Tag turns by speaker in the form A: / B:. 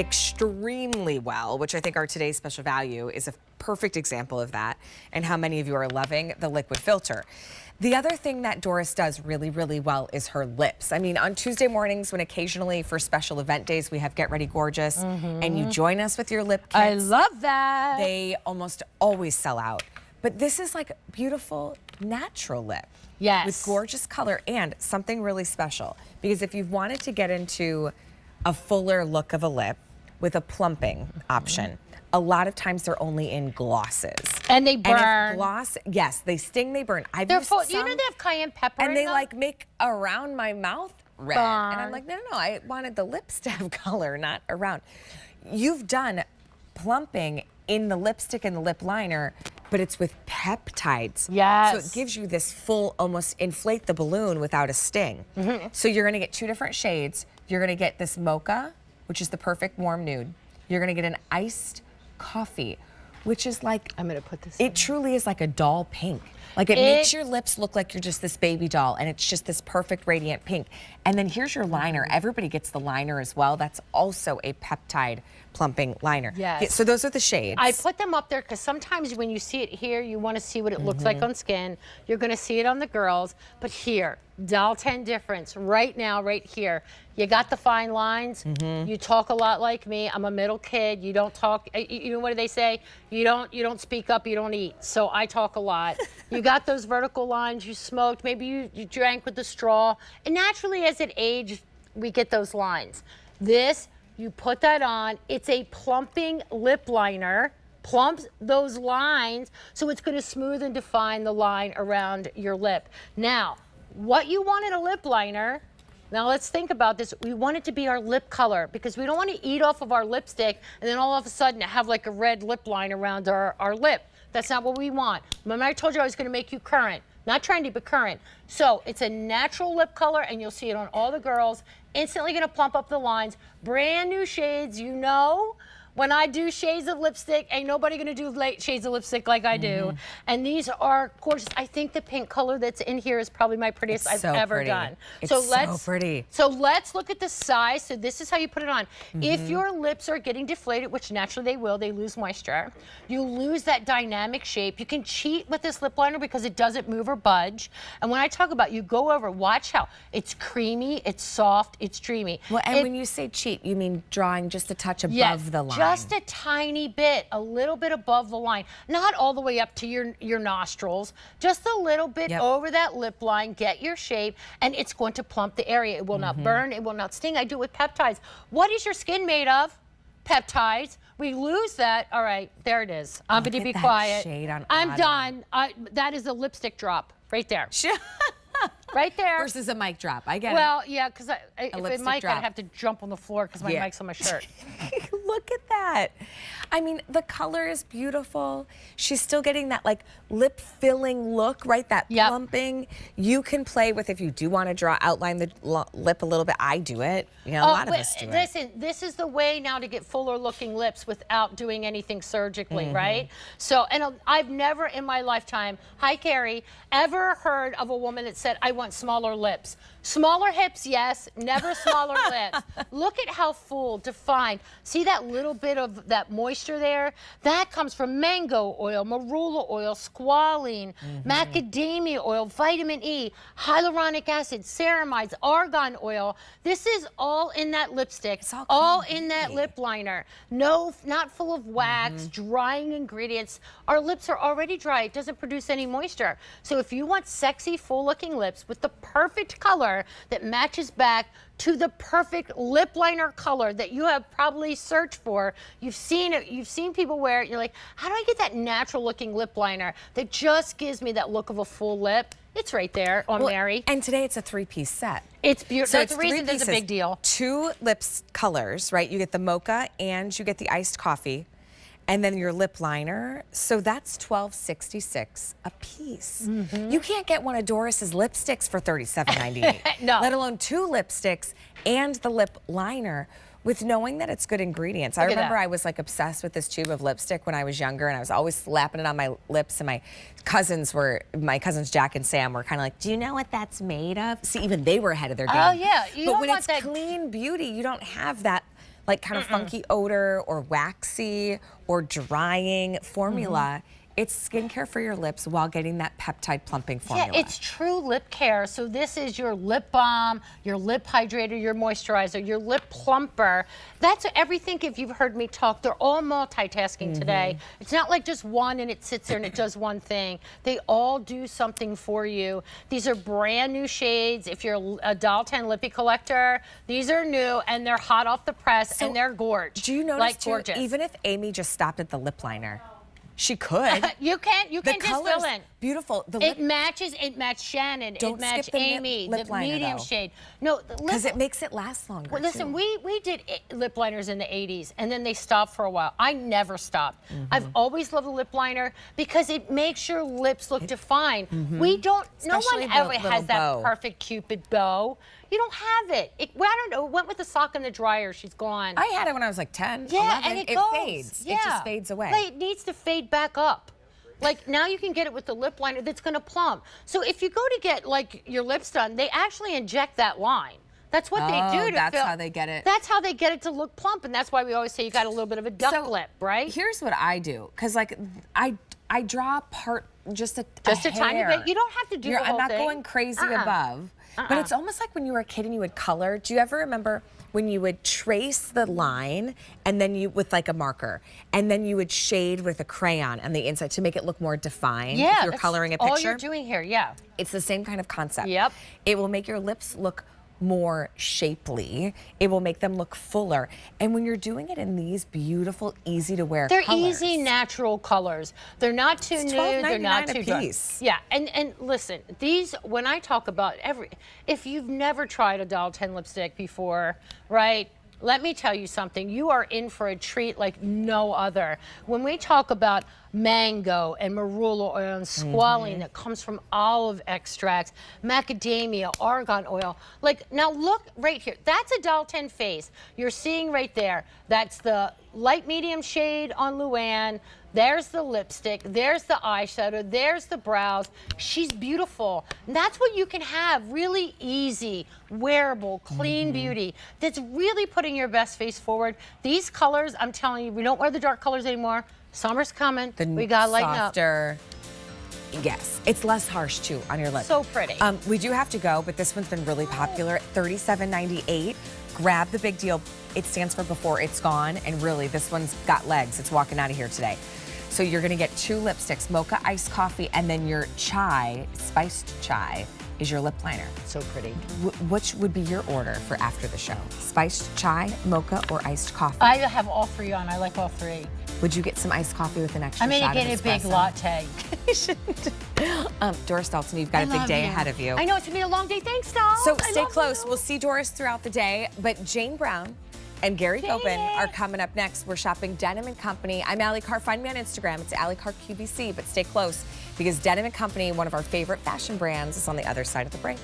A: extremely well, which I think our today's special value is a perfect example of that, and how many of you are loving the liquid filter. The other thing that Doris does really, really well is her lips. I mean, on Tuesday mornings, when occasionally for special event days, we have Get Ready Gorgeous, and you join us with your lip kits.
B: I love that.
A: They almost always sell out. But this is like beautiful, natural lip.
B: Yes.
A: With gorgeous color and something really special. Because if you've wanted to get into a fuller look of a lip with a plumping option, a lot of times they're only in glosses.
B: And they burn.
A: And if gloss, yes, they sting, they burn. I've used some,
B: you know they have cayenne pepper
A: and
B: in
A: they
B: them?
A: like make around my mouth red.
B: Burn.
A: And I'm like, no, I wanted the lips to have color, not around. You've done plumping in the lipstick and the lip liner, but it's with peptides.
B: Yes.
A: So it gives you this full, almost inflate the balloon without a sting. So you're gonna get 2 different shades. You're gonna get this mocha, which is the perfect warm nude. You're gonna get an iced coffee, which is like,
B: I'm gonna put this
A: it truly is like a doll pink. Like it makes your lips look like you're just this baby doll, and it's just this perfect radiant pink. And then here's your liner. Everybody gets the liner as well. That's also a peptide plumping liner.
B: Yes.
A: Yeah, so those are the shades.
B: I put them up there because sometimes when you see it here, you want to see what it looks like on skin. You're going to see it on the girls. But here, dial 10 difference right now, right here. You got the fine lines. You talk a lot like me. I'm a middle kid. You don't talk. You know what do they say? You don't speak up. You don't eat. So I talk a lot. You got those vertical lines. You smoked. Maybe you drank with the straw. And naturally, as it aged, we get those lines. This. You put that on, it's a plumping lip liner, plumps those lines, so it's gonna smooth and define the line around your lip. Now, what you want in a lip liner, now let's think about this. We want it to be our lip color because we don't wanna eat off of our lipstick and then all of a sudden have like a red lip line around our lip. That's not what we want. Remember I told you I was gonna make you current. Not trendy, but current. So it's a natural lip color, and you'll see it on all the girls. Instantly gonna plump up the lines. Brand new shades, you know. When I do shades of lipstick, ain't nobody gonna do shades of lipstick like I do. And these are gorgeous. I think the pink color that's in here is probably my prettiest I've ever done.
A: It's so pretty.
B: So let's look at the size. So this is how you put it on. If your lips are getting deflated, which naturally they will, they lose moisture. You lose that dynamic shape. You can cheat with this lip liner because it doesn't move or budge. And when I talk about you go over, watch how it's creamy, it's soft, it's dreamy.
A: Well, and when you say cheat, you mean drawing just a touch above the line.
B: Just a tiny bit, a little bit above the line. Not all the way up to your nostrils, just a little bit over that lip line, get your shape, and it's going to plump the area. It will not burn, it will not sting. I do it with peptides. What is your skin made of? Peptides. We lose that. All right, there it is. I'm going to be quiet. I'm done. That is a lipstick drop right there. Right there.
A: Versus a mic drop. I get it.
B: Well, yeah, because if it mic,
A: drop.
B: I'd have to jump on the floor because my mic's on my shirt.
A: Look at that. I mean, the color is beautiful. She's still getting that like lip filling look, right? That plumping. You can play with, if you do want to outline the lip a little bit. I do it. You know, a lot of us do it.
B: Listen, this is the way now to get fuller looking lips without doing anything surgically, right? So, and I've never in my lifetime, hi Carrie, ever heard of a woman that said, I want smaller lips. Smaller hips, yes, never smaller lips. Look at how full, defined. See that little bit of that moisture there? That comes from mango oil, marula oil, squalene, macadamia oil, vitamin E, hyaluronic acid, ceramides, argan oil. This is all in that lipstick,
A: It's
B: all in that lip liner. No, not full of wax, drying ingredients. Our lips are already dry. It doesn't produce any moisture. So if you want sexy, full-looking lips with the perfect color that matches back to the perfect lip liner color that you have probably searched for. You've seen it, you've seen people wear it, you're like, how do I get that natural looking lip liner that just gives me that look of a full lip? It's right there on Mary.
A: And today it's a 3-piece set.
B: It's beautiful.
A: So
B: That's the reason there's a big deal.
A: 2 lips colors, right? You get the mocha and you get the iced coffee. And then your lip liner, so that's $12.66 a piece. You can't get one of Doris's lipsticks for $37.98.
B: No.
A: Let alone 2 lipsticks and the lip liner. with knowing that it's good ingredients. I remember I was like obsessed with this tube of lipstick when I was younger, and I was always slapping it on my lips, and my cousins Jack and Sam were kind of like, do you know what that's made of? See, even they were ahead of their game.
B: Oh yeah, you
A: but
B: don't
A: when
B: want
A: it's
B: that
A: clean beauty, you don't have that like kind of funky odor or waxy or drying formula. It's skincare for your lips while getting that peptide plumping formula.
B: Yeah, it's true lip care. So this is your lip balm, your lip hydrator, your moisturizer, your lip plumper. That's everything. If you've heard me talk, they're all multitasking today. It's not like just one and it sits there and it does one thing. They all do something for you. These are brand new shades. If you're a Doll 10 Lippy collector, these are new and they're hot off the press and they're gorgeous.
A: Do you notice
B: like
A: too,
B: gorgeous.
A: even if Amy just stopped at the lip liner, she could.
B: You can just fill in.
A: Beautiful.
B: It matches. It matched Shannon.
A: Don't
B: it matched
A: skip the
B: Amy.
A: lip
B: the
A: liner,
B: medium
A: though.
B: shade. No,
A: Because it makes it last longer.
B: Well, listen,
A: too.
B: we did lip liners in the 80s, and then they stopped for a while. I never stopped. I've always loved a lip liner because it makes your lips look defined. We don't.
A: Especially
B: no one
A: the
B: ever
A: little
B: has that
A: bow.
B: perfect Cupid bow. You don't have it. Well, I don't know. It went with the sock in the dryer. She's gone.
A: I had it when I was like 10,
B: Yeah,
A: 11.
B: and it
A: it
B: goes.
A: fades.
B: Yeah.
A: It just fades away.
B: Like, it needs to fade back up. Like now you can get it with the lip liner that's going to plump. So if you go to get like your lips done, they actually inject that line. That's what they do to
A: that's
B: fill.
A: how they get it.
B: That's how they get it to look plump, and that's why we always say you got a little bit of a duck lip, right?
A: Here's what I do, because like I draw part just a
B: Tiny
A: hair.
B: bit. You don't have to do the whole
A: I'm not
B: thing.
A: going crazy above, but it's almost like when you were a kid and you would color. Do you ever remember when you would trace the line and then you with like a marker, and then you would shade with a crayon on the inside to make it look more defined?
B: Yeah,
A: if you're
B: that's
A: coloring a picture.
B: all you're doing here. Yeah.
A: It's the same kind of concept.
B: Yep.
A: It will make your lips look more shapely. It will make them look fuller. And when you're doing it in these beautiful, easy to wear
B: They're
A: colors.
B: easy, natural colors. They're not too
A: It's
B: nude. They're not
A: $12.99
B: too
A: a
B: dark.
A: piece.
B: Yeah, and listen, these, when I talk about if you've never tried a Doll 10 lipstick before, right? Let me tell you something. You are in for a treat like no other. When we talk about mango and marula oil and squalene that comes from olive extracts, macadamia, argan oil. Like, now look right here. That's a Doll 10 face. You're seeing right there. That's the light medium shade on Luann. There's the lipstick, there's the eyeshadow, there's the brows. She's beautiful. And that's what you can have, really easy, wearable, clean beauty that's really putting your best face forward. These colors, I'm telling you, we don't wear the dark colors anymore. Summer's coming. We gotta lighten up.
A: Softer. Yes, it's less harsh too on your lips.
B: So pretty.
A: We do have to go, but this one's been really popular at $37.98. Grab the big deal. It stands for before it's gone, and really, this one's got legs. It's walking out of here today. So you're gonna get 2 lipsticks, mocha iced coffee, and then your chai, spiced chai, is your lip liner.
B: So pretty.
A: Which would be your order for after the show? Spiced chai, mocha, or iced coffee?
B: I have all 3 on. I like all 3.
A: Would you get some iced coffee with an extra
B: I'm gonna
A: shot of
B: get a big
A: espresso?
B: latte.
A: Doris Dalton, you've got a big
B: love
A: day
B: you.
A: ahead of you.
B: I know it's gonna be a long day. Thanks, Doll.
A: So
B: I
A: stay
B: love
A: close.
B: you.
A: We'll see Doris throughout the day, but Jane Brown and Gary Gopin are coming up next. We're shopping Denim & Company. I'm Allie Carr. Find me on Instagram. It's Allie Carr QVC, but stay close because Denim & Company, one of our favorite fashion brands, is on the other side of the break.